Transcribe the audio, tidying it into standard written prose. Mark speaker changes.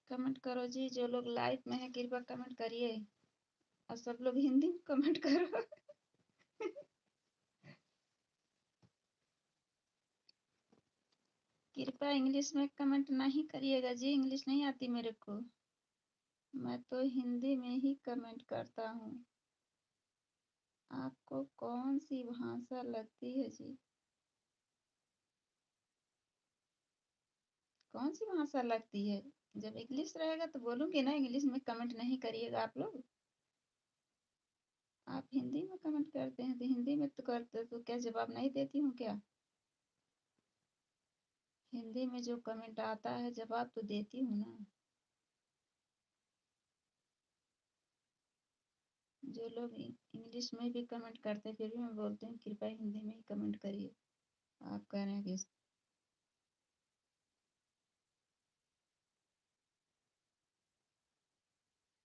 Speaker 1: Comment करो जी, जो लोग लाइव में है कृपया कमेंट करिए, और सब लोग हिंदी में कमेंट करो। कृपया इंग्लिश में कमेंट नहीं करिएगा जी, इंग्लिश नहीं आती मेरे को, मैं तो हिंदी में ही कमेंट करता हूँ। आपको कौन सी भाषा लगती है जी? कौन सी भाषा लगती है? जब इंग्लिश रहेगा तो बोलूंगी ना, इंग्लिश में कमेंट नहीं करिएगा आप लोग। आप हिंदी में कमेंट करते हैं तो हिंदी में तो करते, तो क्या जवाब नहीं देती हूँ क्या? हिंदी में जो कमेंट आता है जवाब तो देती हूँ ना। जो लोग इंग्लिश में भी कमेंट करते हैं फिर भी मैं बोलती हूँ कृपया हिंदी में ही कमेंट करिए। आप कह रहे हैं कि